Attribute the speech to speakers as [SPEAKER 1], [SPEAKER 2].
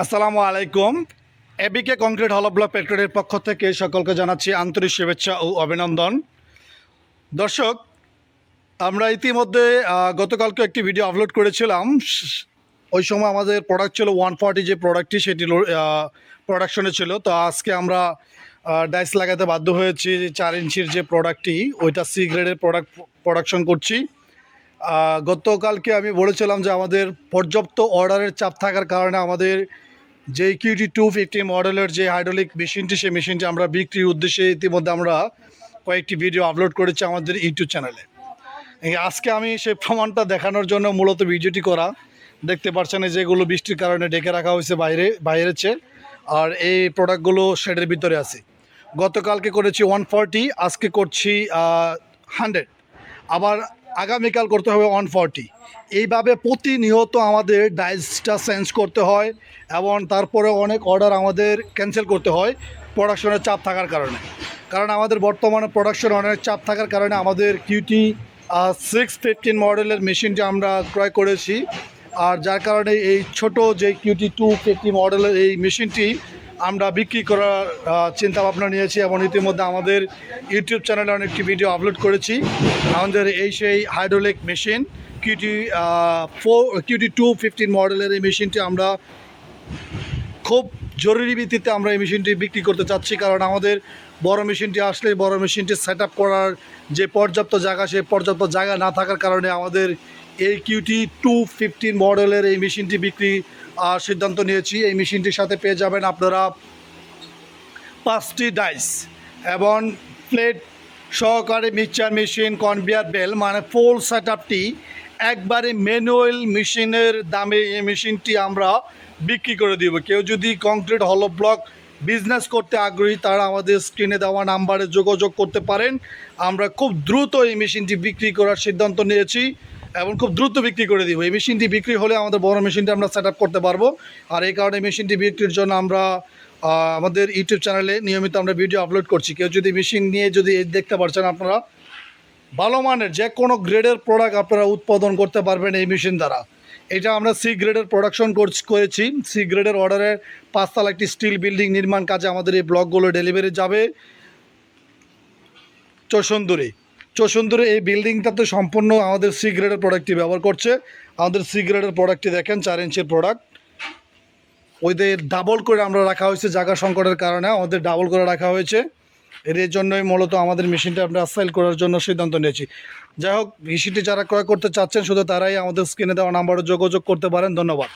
[SPEAKER 1] আসসালামু আলাইকুম। এবিকে কংক্রিট হলো ব্লক ফ্যাক্টরির পক্ষ থেকে সকলকে জানাচ্ছি আন্তরিক শুভেচ্ছা ও অভিনন্দন। দর্শক, আমরা ইতিমধ্যে গতকালকে একটি ভিডিও আপলোড করেছিলাম। ওই সময় আমাদের প্রোডাক্ট ছিল 140, যে প্রোডাক্টটি সেটি প্রোডাকশনে ছিল। তো আজকে আমরা ডাইস লাগাতে বাধ্য হয়েছি। 4 ইঞ্চির যে প্রোডাক্টটি, ওইটা সি গ্রেডের প্রোডাকশন করছি। গতকালকে আমি বলেছিলাম যে আমাদের পর্যাপ্ত অর্ডারের চাপ থাকার কারণে আমাদের যে কিউটি 250 মডেলের যে হাইড্রোলিক মেশিনটি, সেই মেশিনটি আমরা বিক্রির উদ্দেশ্যে ইতিমধ্যে আমরা কয়েকটি ভিডিও আপলোড করেছি আমাদের ইউটিউব চ্যানেলে। আজকে আমি সেই প্রমাণটা দেখানোর জন্য মূলত ভিডিওটি করা। দেখতে পাচ্ছেন যেগুলো বৃষ্টির কারণে ডেকে রাখা হয়েছে বাইরের চেয়ে, আর এই প্রোডাক্টগুলো শেডের ভিতরে আছে। গতকালকে করেছি 140, আজকে করছি 100, আবার আগামীকাল করতে হবে 140। এইভাবে প্রতিনিয়ত আমাদের ডাইসটা চেঞ্জ করতে হয় এবং তারপরে অনেক অর্ডার আমাদের ক্যান্সেল করতে হয় প্রোডাকশনের চাপ থাকার কারণে। কারণ আমাদের বর্তমানে প্রোডাকশন অনেক চাপ থাকার কারণে আমাদের কিউটি 615 মডেলের মেশিনটি আমরা ক্রয় করেছি। আর যার কারণে এই ছোট যে কিউটি 250 মডেলের এই মেশিনটি আমরা বিক্রি করার চিন্তাভাবনা নিয়েছি এবং ইতিমধ্যে আমাদের ইউটিউব চ্যানেলে অনেকটি ভিডিও আপলোড করেছি। আমাদের এই সেই হাইড্রোলিক মেশিন কিউটি 215 মডেলের এই মেশিনটি আমরা খুব জরুরি ভিত্তিতে আমরা এই মেশিনটি বিক্রি করতে চাচ্ছি। কারণ আমাদের বড় মেশিনটি আসলে বড় মেশিনটি সেট আপ করার যে পর্যাপ্ত জায়গা, সেই পর্যাপ্ত জায়গা না থাকার কারণে আমাদের এই কিউটি 215 মডেলের এই মেশিনটি বিক্রি সিদ্ধান্ত নিয়েছি। এই মেশিনটির সাথে পেয়ে যাবেন আপনারা 5টি ডাইস এবং প্লেট সহকারে মিক্সচার মেশিন, কনভেয়ার বেল, মানে ফুল সেট আপটি একবারে ম্যানুয়াল মেশিনের দামে এই মেশিনটি আমরা বিক্রি করে দিব। কেউ যদি কংক্রিট হলো ব্লক বিজনেস করতে আগ্রহী, তারা আমাদের স্ক্রিনে দেওয়া নাম্বারে যোগাযোগ করতে পারেন। আমরা খুব দ্রুত এই মেশিনটি বিক্রি করার সিদ্ধান্ত নিয়েছি এবং খুব দ্রুত বিক্রি করে দিব। এই মেশিনটি বিক্রি হলে আমাদের বড় মেশিনটি আমরা সেট আপ করতে পারবো। আর এই কারণে মেশিনটি বিক্রির জন্য আমরা আমাদের ইউটিউব চ্যানেলে নিয়মিত আমরা ভিডিও আপলোড করছি। কেউ যদি মেশিন নিয়ে যদি দেখতে পাচ্ছেন, আপনারা ভালো মানের যে কোনো গ্রেডের প্রোডাক্ট আপনারা উৎপাদন করতে পারবেন এই মেশিন দ্বারা। এটা আমরা সি গ্রেডের প্রোডাকশন করেছি। সি গ্রেডের অর্ডারে 5 তলা একটি স্টিল বিল্ডিং নির্মাণ কাজে আমাদের এই ব্লকগুলো ডেলিভারি যাবে চৌসুন্দরে। এই বিল্ডিংটাতে সম্পূর্ণ আমাদের সি গ্রেডের প্রোডাক্টটি ব্যবহার করছে। আমাদের সি গ্রেডের প্রোডাক্টটি দেখেন, 4 ইঞ্চির প্রোডাক্ট। ওইদের ডাবল করে আমরা রাখা হয়েছে, জায়গা সংকটের কারণে আমাদের ডাবল করে রাখা হয়েছে। এর জন্যই মূলত আমাদের মেশিনটা আমরা সেল করার জন্য সিদ্ধান্ত নিয়েছি। যাই হোক, মেশিনটি যারা ক্রয় করতে চাচ্ছেন শুধু তারাই আমাদের স্ক্রিনে দেওয়া নাম্বারে যোগাযোগ করতে পারেন। ধন্যবাদ।